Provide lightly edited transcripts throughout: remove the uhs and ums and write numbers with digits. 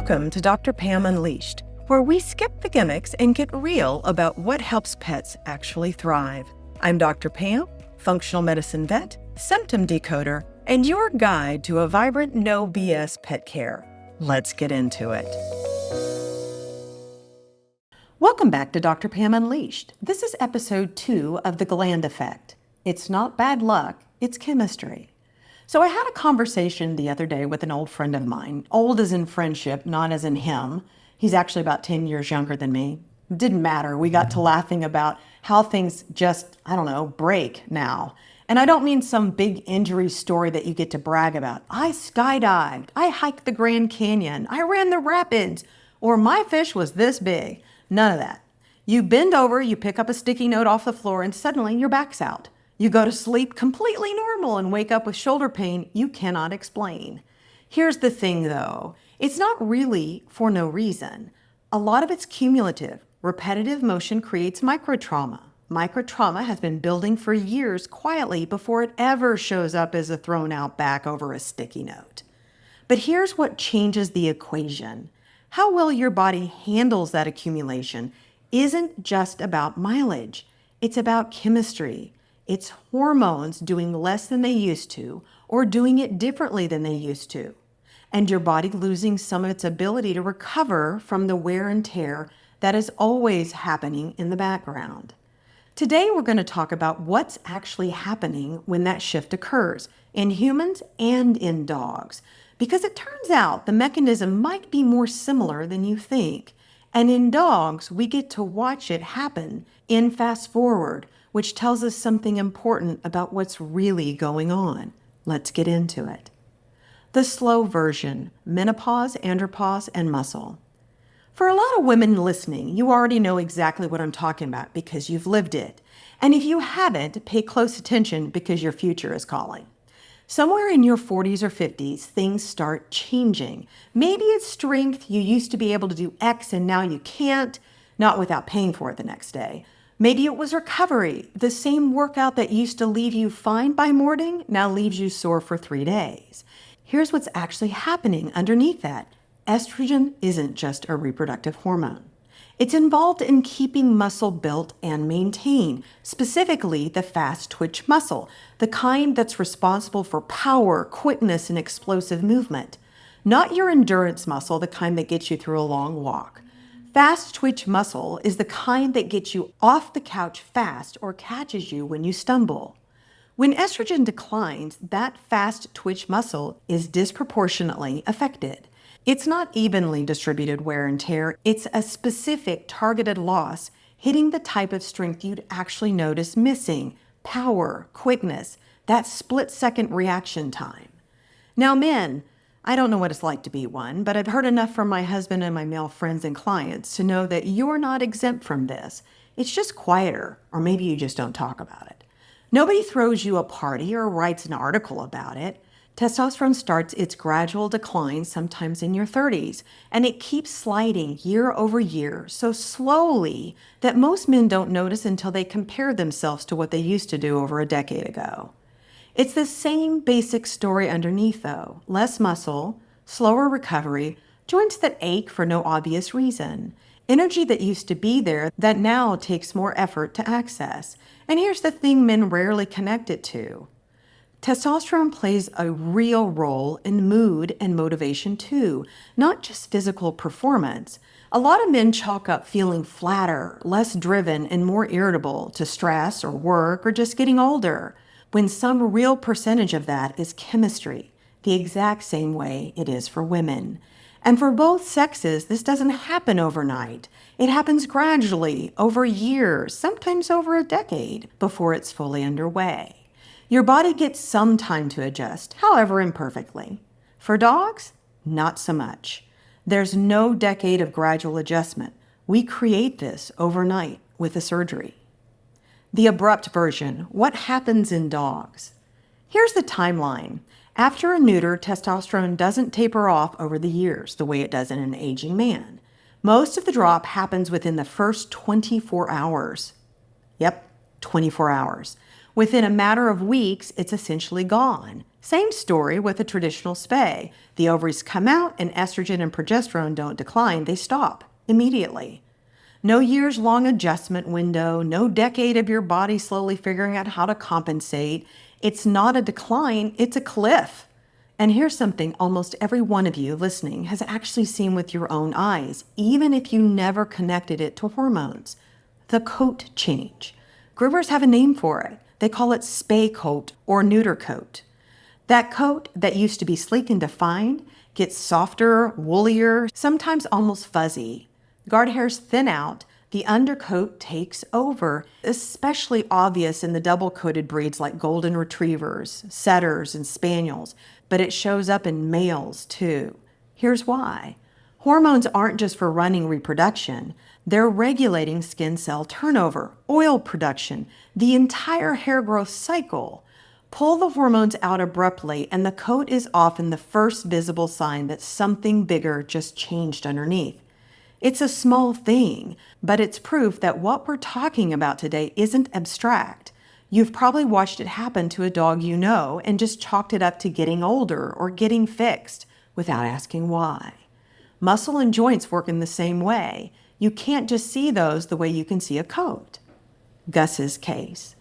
Welcome to Dr. Pam Unleashed, where we skip the gimmicks and get real about what helps pets actually thrive. I'm Dr. Pam, functional medicine vet, symptom decoder, and your guide to a vibrant, no BS pet care. Let's get into it. Welcome back to Dr. Pam Unleashed. This is episode 2 of the Gland Effect. It's not bad luck, it's chemistry. So I had a conversation the other day with an old friend of mine, old as in friendship, not as in him. He's actually about 10 years younger than me. It didn't matter. We got to laughing about how things just, break now. And I don't mean some big injury story that you get to brag about. I skydived, I hiked the Grand Canyon, I ran the rapids, or my fish was this big. None of that. You bend over, you pick up a sticky note off the floor, and suddenly your back's out. You go to sleep completely normal and wake up with shoulder pain you cannot explain. Here's the thing though, it's not really for no reason. A lot of it's cumulative. Repetitive motion creates microtrauma. Microtrauma has been building for years quietly before it ever shows up as a thrown out back over a sticky note. But here's what changes the equation. How well your body handles that accumulation isn't just about mileage. It's about chemistry. It's hormones doing less than they used to or doing it differently than they used to. And your body losing some of its ability to recover from the wear and tear that is always happening in the background. Today, we're going to talk about what's actually happening when that shift occurs in humans and in dogs, because it turns out the mechanism might be more similar than you think. And in dogs, we get to watch it happen in fast forward, which tells us something important about what's really going on. Let's get into it. The slow version: menopause, andropause, and muscle. For a lot of women listening, you already know exactly what I'm talking about because you've lived it. And if you haven't, pay close attention because your future is calling. Somewhere in your 40s or 50s, things start changing. Maybe it's strength. You used to be able to do X and now you can't, not without paying for it the next day. Maybe it was recovery. The same workout that used to leave you fine by morning now leaves you sore for 3 days. Here's what's actually happening underneath that. Estrogen isn't just a reproductive hormone. It's involved in keeping muscle built and maintained, specifically the fast twitch muscle, the kind that's responsible for power, quickness, and explosive movement. Not your endurance muscle, the kind that gets you through a long walk. Fast twitch muscle is the kind that gets you off the couch fast or catches you when you stumble. When estrogen declines, that fast twitch muscle is disproportionately affected. It's not evenly distributed wear and tear. It's a specific targeted loss hitting the type of strength you'd actually notice missing: power, quickness, that split-second reaction time. Now, men, I don't know what it's like to be one, but I've heard enough from my husband and my male friends and clients to know that you're not exempt from this. It's just quieter, or maybe you just don't talk about it. Nobody throws you a party or writes an article about it. Testosterone starts its gradual decline sometimes in your 30s, and it keeps sliding year over year so slowly that most men don't notice until they compare themselves to what they used to do over a decade ago. It's the same basic story underneath though: less muscle, slower recovery, joints that ache for no obvious reason, energy that used to be there that now takes more effort to access. And here's the thing men rarely connect it to. Testosterone plays a real role in mood and motivation too, not just physical performance. A lot of men chalk up feeling flatter, less driven, and more irritable to stress or work or just getting older, when some real percentage of that is chemistry, the exact same way it is for women. And for both sexes, this doesn't happen overnight. It happens gradually, over years, sometimes over a decade, before it's fully underway. Your body gets some time to adjust, however imperfectly. For dogs, not so much. There's no decade of gradual adjustment. We create this overnight with a surgery. The abrupt version: what happens in dogs? Here's the timeline. After a neuter, testosterone doesn't taper off over the years the way it does in an aging man. Most of the drop happens within the first 24 hours. Yep, 24 hours. Within a matter of weeks, it's essentially gone. Same story with a traditional spay. The ovaries come out and estrogen and progesterone don't decline, they stop immediately. No years-long adjustment window, no decade of your body slowly figuring out how to compensate. It's not a decline, it's a cliff. And here's something almost every one of you listening has actually seen with your own eyes, even if you never connected it to hormones. The coat change. Groomers have a name for it. They call it spay coat or neuter coat. That coat that used to be sleek and defined gets softer, woollier, sometimes almost fuzzy. Guard hairs thin out, the undercoat takes over, especially obvious in the double-coated breeds like golden retrievers, setters, and spaniels, but it shows up in males too. Here's why. Hormones aren't just for running reproduction. They're regulating skin cell turnover, oil production, the entire hair growth cycle. Pull the hormones out abruptly, and the coat is often the first visible sign that something bigger just changed underneath. It's a small thing, but it's proof that what we're talking about today isn't abstract. You've probably watched it happen to a dog you know and just chalked it up to getting older or getting fixed without asking why. Muscle and joints work in the same way. You can't just see those the way you can see a coat. Gus's case.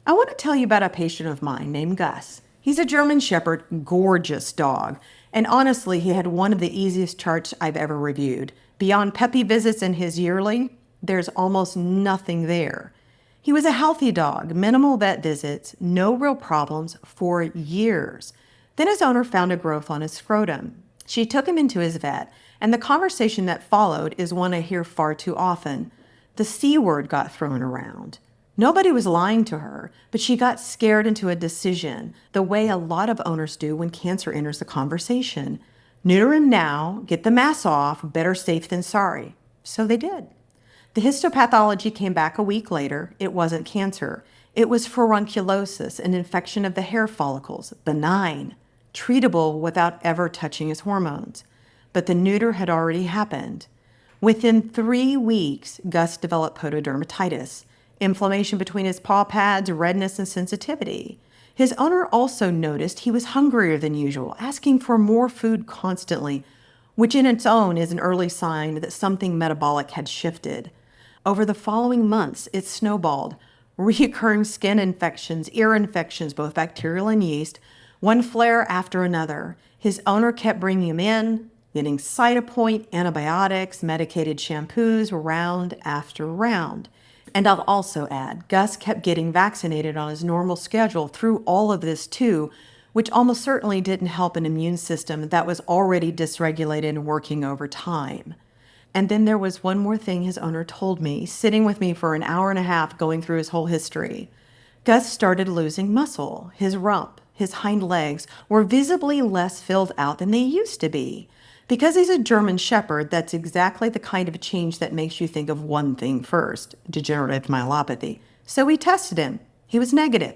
I want to tell you about a patient of mine named Gus. He's a German Shepherd, gorgeous dog, and honestly, he had one of the easiest charts I've ever reviewed. Beyond puppy visits and his yearly, there's almost nothing there. He was a healthy dog, minimal vet visits, no real problems for years. Then his owner found a growth on his scrotum. She took him into his vet, and the conversation that followed is one I hear far too often. The C word got thrown around. Nobody was lying to her, but she got scared into a decision, the way a lot of owners do when cancer enters the conversation. Neuter him now, get the mass off, better safe than sorry. So they did. The histopathology came back a week later. It wasn't cancer. It was furunculosis, an infection of the hair follicles, benign, treatable without ever touching his hormones. But the neuter had already happened. Within 3 weeks, Gus developed pododermatitis, inflammation between his paw pads, redness, and sensitivity. His owner also noticed he was hungrier than usual, asking for more food constantly, which in its own is an early sign that something metabolic had shifted. Over the following months, it snowballed. Recurring skin infections, ear infections, both bacterial and yeast, one flare after another. His owner kept bringing him in, getting Cytopoint, antibiotics, medicated shampoos, round after round. And I'll also add, Gus kept getting vaccinated on his normal schedule through all of this too, which almost certainly didn't help an immune system that was already dysregulated and working over time. And then there was one more thing his owner told me, sitting with me for an hour and a half going through his whole history. Gus started losing muscle. His rump, his hind legs were visibly less filled out than they used to be. Because he's a German Shepherd, that's exactly the kind of change that makes you think of one thing first, degenerative myelopathy. So we tested him. He was negative,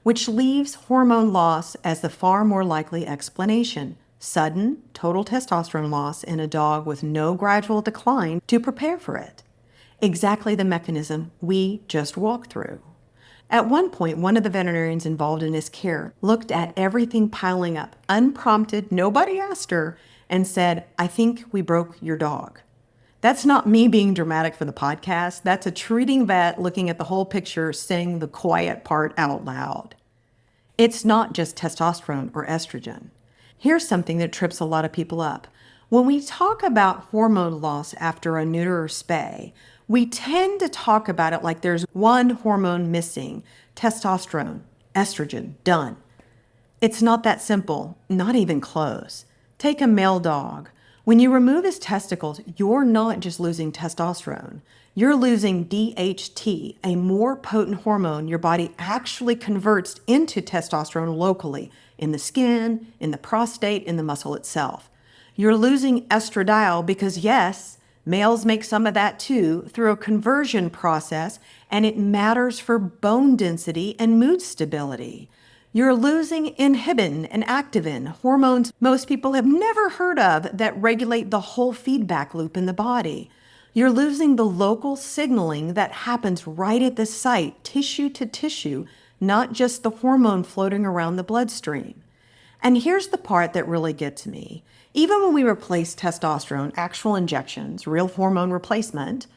which leaves hormone loss as the far more likely explanation. Sudden, total testosterone loss in a dog with no gradual decline to prepare for it. Exactly the mechanism we just walked through. At one point, one of the veterinarians involved in his care looked at everything piling up, unprompted, nobody asked her, and said, "I think we broke your dog." That's not me being dramatic for the podcast. That's a treating vet looking at the whole picture, saying the quiet part out loud. It's not just testosterone or estrogen. Here's something that trips a lot of people up. When we talk about hormone loss after a neuter or spay, we tend to talk about it like there's one hormone missing, testosterone, estrogen, done. It's not that simple, not even close. Take a male dog. When you remove his testicles, you're not just losing testosterone. You're losing DHT, a more potent hormone your body actually converts into testosterone locally in the skin, in the prostate, in the muscle itself. You're losing estradiol because, yes, males make some of that too through a conversion process, and it matters for bone density and mood stability. You're losing inhibin and activin, hormones most people have never heard of that regulate the whole feedback loop in the body. You're losing the local signaling that happens right at the site, tissue to tissue, not just the hormone floating around the bloodstream. And here's the part that really gets me. Even when we replace testosterone, actual injections, real hormone replacement,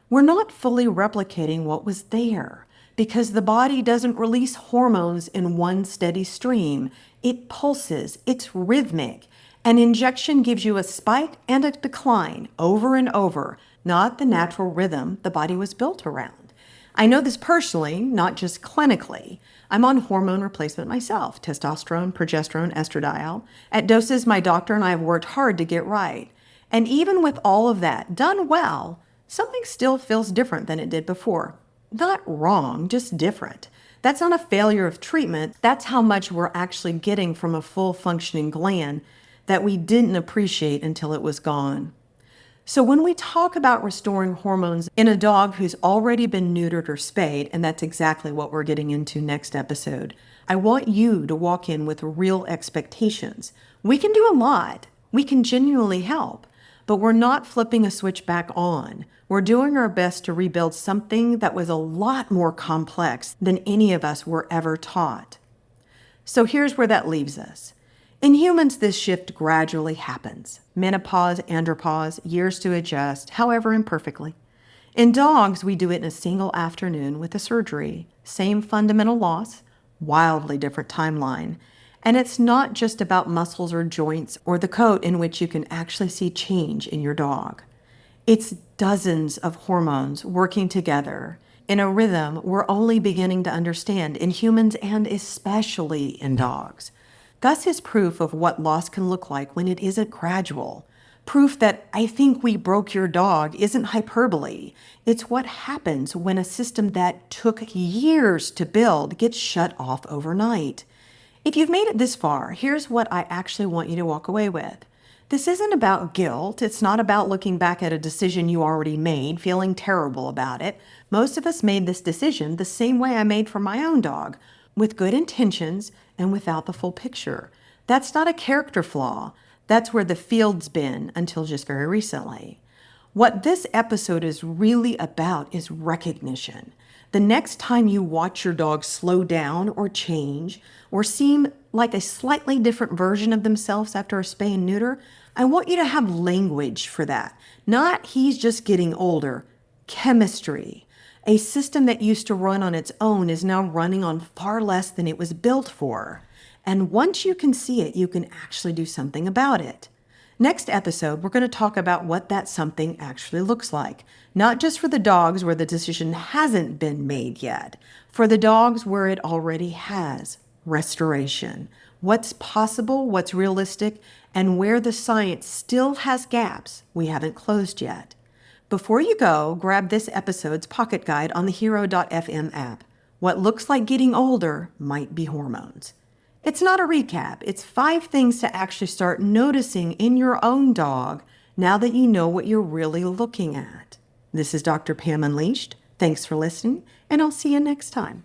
we're not fully replicating what was there because the body doesn't release hormones in one steady stream. It pulses, it's rhythmic. An injection gives you a spike and a decline over and over, not the natural rhythm the body was built around. I know this personally, not just clinically. I'm on hormone replacement myself, testosterone, progesterone, estradiol, at doses my doctor and I have worked hard to get right. And even with all of that done well, something still feels different than it did before. Not wrong, just different. That's not a failure of treatment. That's how much we're actually getting from a full functioning gland that we didn't appreciate until it was gone. So when we talk about restoring hormones in a dog who's already been neutered or spayed, and that's exactly what we're getting into next episode, I want you to walk in with real expectations. We can do a lot. We can genuinely help, but we're not flipping a switch back on. We're doing our best to rebuild something that was a lot more complex than any of us were ever taught. So here's where that leaves us. In humans, this shift gradually happens. Menopause, andropause, years to adjust, however imperfectly. In dogs, we do it in a single afternoon with a surgery. Same fundamental loss, wildly different timeline. And it's not just about muscles or joints or the coat in which you can actually see change in your dog. It's dozens of hormones working together in a rhythm we're only beginning to understand in humans and especially in dogs. Thus is proof of what loss can look like when it isn't gradual. Proof that I think we broke your dog isn't hyperbole. It's what happens when a system that took years to build gets shut off overnight. If you've made it this far, here's what I actually want you to walk away with. This isn't about guilt. It's not about looking back at a decision you already made, feeling terrible about it. Most of us made this decision the same way I made for my own dog, with good intentions and without the full picture. That's not a character flaw. That's where the field's been until just very recently. What this episode is really about is recognition. The next time you watch your dog slow down or change or seem like a slightly different version of themselves after a spay and neuter, I want you to have language for that. Not he's just getting older. Chemistry. A system that used to run on its own is now running on far less than it was built for. And once you can see it, you can actually do something about it. Next episode, we're going to talk about what that something actually looks like. Not just for the dogs where the decision hasn't been made yet, for the dogs where it already has. Restoration. What's possible, what's realistic, and where the science still has gaps we haven't closed yet. Before you go, grab this episode's pocket guide on the Hero.fm app. What looks like getting older might be hormones. It's not a recap. It's 5 things to actually start noticing in your own dog now that you know what you're really looking at. This is Dr. Pam Unleashed. Thanks for listening, and I'll see you next time.